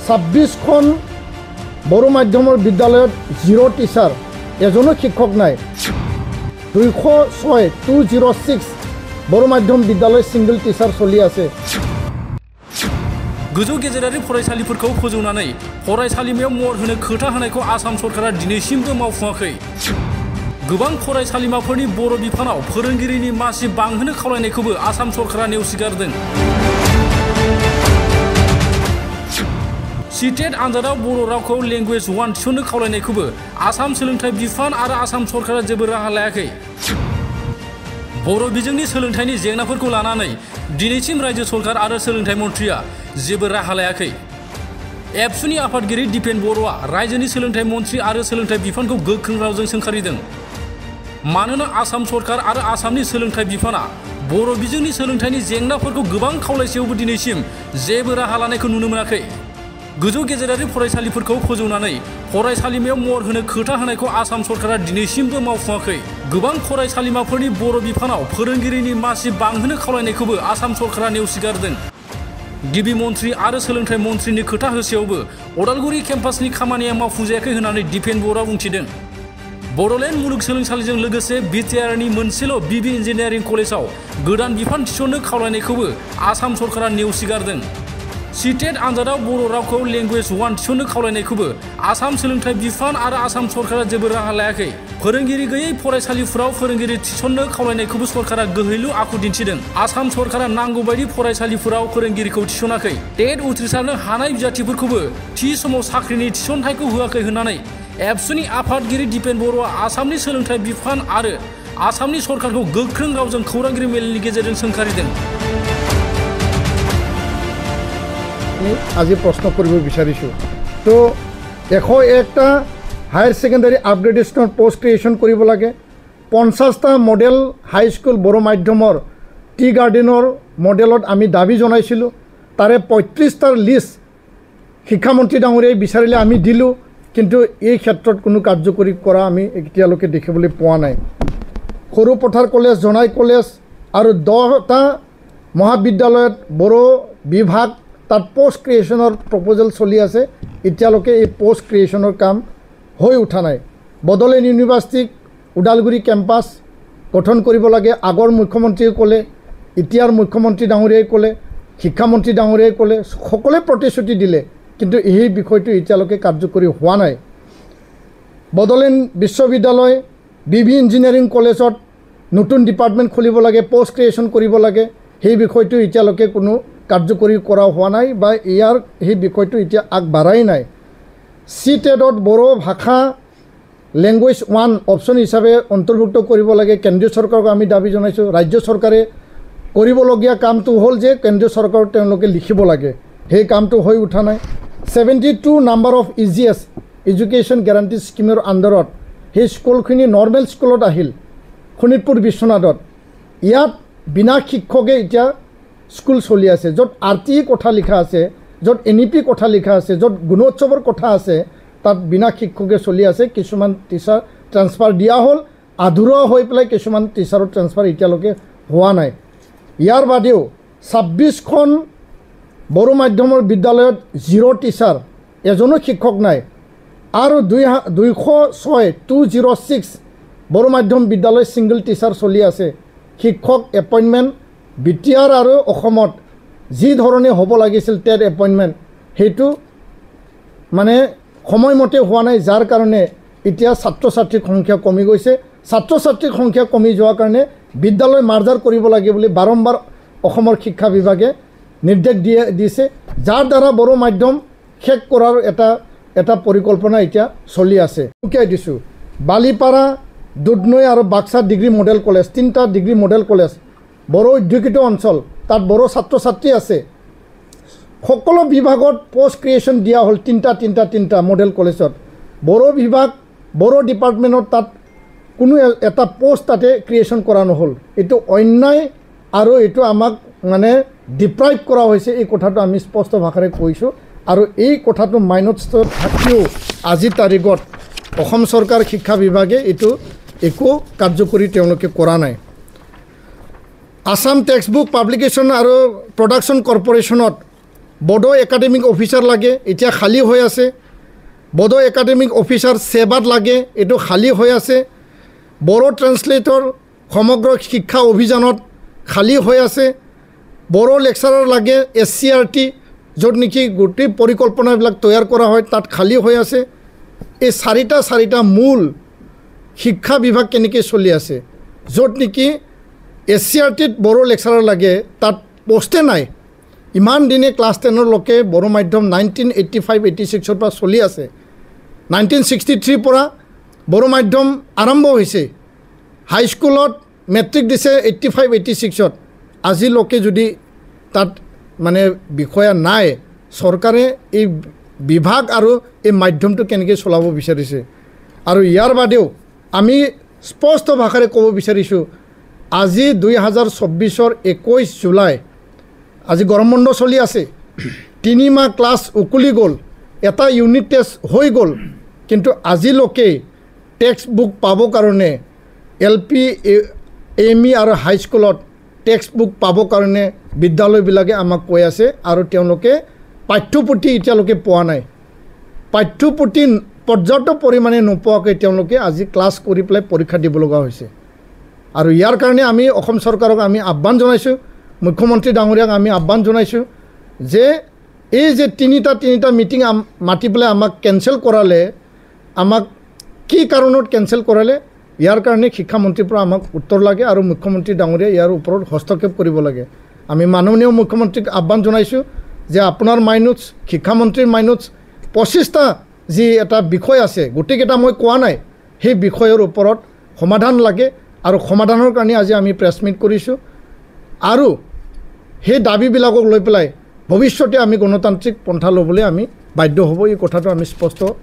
26খন বড়ো মাধ্যমৰ বিদ্যালয়ত 0 টিচাৰ এজনো শিক্ষক নাই 206 বড়ো মাধ্যম বিদ্যালয় সিঙ্গল টিচাৰ চলি আছে गोजौ गेजेरारि फरायसालिफोरखौ फोजौनानै फरायसालिमायाव महर होनो खोथा होनायखौ आसाम सरकारा दिनैसिमबो मावफुङाखै गोबां फरायसालिमाफोरनि बर' बिफानाव फोरोंगिरिनि मासि बांहोनो खावलायनायखौबो आसाम सरकारा नेवसिगारदों सीटेट आनजादाव बर' रावखौ लेंगुवेज 1 थिसननो खावलायनायखौबो आसाम सोलोंथाइ बिफान आरो आसाम सरकारा जेबो राहा लायाखै बर' बिजोंनि सोलोंथाइनि जेंनाफोरखौ लानानै दिनैसिम रायजो सरकार आरो सोलोंथाइ मन्थ्रिया जेबो राहा लायाखै एबसुनि आफादगिरि दिपेन बर'आ रायजोनि सोलोंथाइ मन्थ्रि आरो सोलोंथाइ बिफानखौ गोख्रों रावजों सोंखारिदों मानोना आसाम सरकार आरो आसामनि सोलोंथाइ बिफाना बर' बिजोंनि सोलोंथाइनि जेंनाफोरखौ गोबां खावलायसेयावबो दिनैसिम जेबो राहा लानायखौ नुनो मोनाखै गोजौ गेजेरारि फरायसालिफोरखौ फोजौनानै फरायसालिमायाव महर होनो खोथा होनायखौ आसाम सरकारा दिनैसिमबो मावफुङाखै गोबां फरायसालिमाफोरनि बर' बिफानाव फोरोंगिरिनि मासि बांहोनो खावलायनायखौबो आसाम सरकारा नेवसिगारदों गिबि मन्थ्रि आरो सोलोंथाइ मन्थ्रिनि खोथा होसेयावबो अदालगुरि केम्पासनि खामानिया मावफुंजायाखै होननानै दिपेन बर'आ बुंथिदों बड'लेण्ड मुलुगसोलोंसालिजों लोगोसे बिटिआरनि मोनसेल' बिबि इन्जिनियारिं कलेजाव गोदान बिफान थिसननो खावलायनायखौबो आसाम सरकारा नेवसिगारदों सीटेट आनजादाव बर' रावखौ लेंगुवेज 1 थिसननो खावलायनायखौबो आसाम सोलोंथाइ बिफान आरो आसाम सरकारा जेबो राहा लायाखै फोरोंगिरि गैयै फरायसालिफोराव फोरोंगिरि थिसननो खावलायनायखौबो सरकारा गोहैलु आखु दिन्थिदों आसाम सरकारा नांगौ बायदि फरायसालिफोराव फोरोंगिरिखौ थिसनाखै टेट उथ्रिसारनो हानाय बिजाथिफोरखौबो थि समाव साख्रिनि थिसनथायखौ होआखै होननानै एबसुनि आफादगिरि दिपेन बर'आ आसामनि सोलोंथाइ बिफान आरो आसामनि सरकारखौ गोख्रों रावजों खौरांगिरि मेलनि गेजेरजों सोंखारिदों আজি প্ৰশ্ন কৰিব বিচাৰিছোঁ তো 101টা হায়াৰ ছেকেণ্ডাৰী আপগ্ৰেডেশ্যনৰ পোষ্ট ক্ৰিয়েশ্যন কৰিব লাগে 50টা মডেল হাইস্কুল বড়ো মাধ্যমৰ টি গাৰ্ডেনৰ মডেলত আমি দাবী জনাইছিলোঁ তাৰে 35টাৰ লিষ্ট শিক্ষামন্ত্ৰী ডাঙৰীয়াই বিচাৰিলে আমি দিলোঁ কিন্তু এই ক্ষেত্ৰত কোনো কাৰ্যকৰী কৰা আমি এতিয়ালৈকে দেখিবলৈ পোৱা নাই সৰু পথাৰ কলেজ জনাই কলেজ আৰু 10টা মহাবিদ্যালয়ত বড়ো বিভাগ তাত পোষ্ট ক্ৰিয়েশ্যনৰ প্ৰপ'জেল চলি আছে এতিয়ালৈকে এই পোষ্ট ক্ৰিয়েশ্যনৰ কাম হৈ উঠা নাই বডলেণ্ড ইউনিভাৰ্চিটিক ওদালগুৰি কেম্পাছ গঠন কৰিব লাগে আগৰ মুখ্যমন্ত্ৰীয়ে ক'লে এতিয়াৰ মুখ্যমন্ত্ৰী ডাঙৰীয়াই ক'লে শিক্ষামন্ত্ৰী ডাঙৰীয়াই ক'লে সকলোৱে প্ৰতিশ্ৰুতি দিলে কিন্তু এই বিষয়টো এতিয়ালৈকে কাৰ্যকৰী হোৱা নাই বডলেণ্ড বিশ্ববিদ্যালয় বিবি ইঞ্জিনিয়াৰিং কলেজত নতুন ডিপাৰ্টমেণ্ট খুলিব লাগে পোষ্ট ক্ৰিয়েশ্যন কৰিব লাগে সেই বিষয়টো এতিয়ালৈকে কোনো কাৰ্যকৰী কৰা হোৱা নাই বা ইয়াৰ এই বিষয়টো এতিয়া আগবাঢ়াই নাই সিটেটত বড়ো ভাষা লেংগুৱেজ 1 অপশ্যন হিচাপে অন্তৰ্ভুক্ত কৰিব লাগে কেন্দ্ৰীয় চৰকাৰক আমি দাবী জনাইছোঁ ৰাজ্য চৰকাৰে কৰিবলগীয়া কামটো হ'ল যে কেন্দ্ৰীয় চৰকাৰক তেওঁলোকে লিখিব লাগে সেই কামটো হৈ উঠা নাই 72 নাম্বাৰ অফ ইজিএছ এডুকেশ্যন গেৰাণ্টি স্কিমৰ আণ্ডাৰত সেই স্কুলখিনি নৰ্মেল স্কুলত আহিল শোণিতপুৰ বিশ্বনাথত ইয়াত বিনা শিক্ষকে এতিয়া স্কুল চলি আছে য'ত আৰটি কথা লিখা আছে য'ত এনইপি কথা লিখা আছে য'ত গুণোৎসৱৰ কথা আছে তাত বিনা শিক্ষকে চলি আছে কিছুমান টিচাৰ ট্ৰান্সফাৰ দিয়া হ'ল আধৰুৱা হৈ পেলাই কিছুমান টিচাৰৰ ট্ৰান্সফাৰ এতিয়ালৈকে হোৱা নাই ইয়াৰ বাদেও 26খন বড়ো মাধ্যমৰ বিদ্যালয়ত 0 টিচাৰ এজনো শিক্ষক নাই আৰু 206 বড়ো মাধ্যম বিদ্যালয় সিঙ্গল টিচাৰ চলি আছে শিক্ষক এপইণ্টমেণ্ট বিটিআৰ আৰু অসমত যি ধৰণে হ'ব লাগিছিল টেট এপইণ্টমেণ্ট সেইটো মানে সময়মতে হোৱা নাই যাৰ কাৰণে এতিয়া ছাত্ৰ ছাত্ৰীৰ সংখ্যা কমি গৈছে ছাত্ৰ ছাত্ৰীৰ সংখ্যা কমি যোৱাৰ কাৰণে বিদ্যালয় মাৰ্জাৰ কৰিব লাগে বুলি বাৰম্বাৰ অসমৰ শিক্ষা বিভাগে নিৰ্দেশ দিছে যাৰ দ্বাৰা বড়ো মাধ্যম শেষ কৰাৰ এটা পৰিকল্পনা এতিয়া চলি আছে উকিয়াই দিছোঁ বালিপাৰা দুধনৈ আৰু বাক্সা ডিগ্ৰী মডেল কলেজ 3টা ডিগ্ৰী মডেল কলেজ বড়ো অধ্যুষিত অঞ্চল তাত বড়ো ছাত্ৰ ছাত্ৰী আছে সকলো বিভাগত পোষ্ট ক্ৰিয়েশ্যন দিয়া হ'ল 3টা মডেল কলেজত বড়ো বিভাগ বড়ো ডিপাৰ্টমেণ্টত তাত কোনো এটা পোষ্ট তাতে ক্ৰিয়েশ্যন কৰা নহ'ল এইটো অন্যায় আৰু এইটো আমাক মানে ডিপ্ৰাইভ কৰা হৈছে এই কথাটো আমি স্পষ্ট ভাষাৰে কৈছোঁ আৰু এই কথাটো মাইনত থাকিও আজি তাৰিখত অসম চৰকাৰ শিক্ষা বিভাগে এইটো একো কাৰ্যকৰী তেওঁলোকে কৰা নাই আসাম টেক্সট বুক পাব্লিকেশ্যন আৰু প্ৰডাকশ্যন কৰ্পোৰেশ্যনত বড়ো একাডেমিক অফিচাৰ লাগে, এতিয়া খালী হৈ আছে। বড়ো একাডেমিক অফিচাৰ সেৱাত লাগে, এইটো খালী হৈ আছে। বড়ো ট্ৰান্সলেটৰ সমগ্ৰ শিক্ষা অভিযানত খালী হৈ আছে। বড়ো লেকচাৰাৰ লাগে SCRT, য'ত নেকি গোটেই পৰিকল্পনাবিলাক তৈয়াৰ কৰা হয়, তাত খালী হৈ আছে। এই চাৰিটা মূল শিক্ষা বিভাগ কেনেকৈ চলি আছে, য'ত নেকি SCRTত বড়ো লেকচাৰাৰ লাগে, তাত পোষ্টে নাই। ইমান দিনে ক্লাছ 10লৈকে বড়ো মাধ্যম 1985-86ৰ পৰা চলি আছে। 1963 পৰা বড়ো মাধ্যম আৰম্ভ হৈছে। হাইস্কুলত মেট্ৰিক দিছে 85-86ত। আজিলৈকে যদি তাত মানে বিষয়া নাই, চৰকাৰে এই বিভাগ আৰু এই মাধ্যমটো কেনেকৈ চলাব বিচাৰিছে। আৰু ইয়াৰ বাদেও আমি স্পষ্ট ভাষাৰে ক'ব বিচাৰিছোঁ, আজি 2024ৰ 21 জুলাই, আজি গৰম বন্ধ চলি আছে। 3 মাহ ক্লাছ উকলি গ'ল, এটা ইউনিট টেষ্ট হৈ গ'ল, কিন্তু আজিলৈকে টেক্সট বুক পাবৰ কাৰণে LP, ME আৰু হাইস্কুলত টেক্সট বুক পাবৰ কাৰণে বিদ্যালয়বিলাকে আমাক কৈ আছে, আৰু তেওঁলোকে পাঠ্যপুথি এতিয়ালৈকে পোৱা নাই। পাঠ্যপুথি পৰ্যাপ্ত পৰিমাণে নোপোৱাকৈ তেওঁলোকে আজি ক্লাছ কৰি পেলাই পৰীক্ষা দিব লগা হৈছে। আৰু ইয়াৰ কাৰণে আমি অসম চৰকাৰক আমি আহ্বান জনাইছোঁ, মুখ্যমন্ত্ৰী ডাঙৰীয়াক আমি আহ্বান জনাইছোঁ যে এই যে তিনিটা মিটিং মাতি পেলাই আমাক কেঞ্চেল কৰালে, আমাক কি কাৰণত কেঞ্চেল কৰালে, ইয়াৰ কাৰণে শিক্ষামন্ত্ৰীৰ পৰা আমাক উত্তৰ লাগে, আৰু মুখ্যমন্ত্ৰী ডাঙৰীয়াই ইয়াৰ ওপৰত হস্তক্ষেপ কৰিব লাগে। আমি মাননীয় মুখ্যমন্ত্ৰীক আহ্বান জনাইছোঁ যে আপোনাৰ মাইনোটছ, শিক্ষামন্ত্ৰীৰ মাইনোটছ 25টা যি এটা বিষয় আছে, গোটেইকেইটা মই কোৱা নাই, সেই বিষয়ৰ ওপৰত সমাধান লাগে, আৰু সমাধানৰ কাৰণে আজি আমি প্ৰেছ মিট কৰিছোঁ। আৰু সেই দাবীবিলাকক লৈ পেলাই ভৱিষ্যতে আমি গণতান্ত্ৰিক পন্থা ল'বলৈ আমি বাধ্য হ'ব, এই কথাটো আমি স্পষ্ট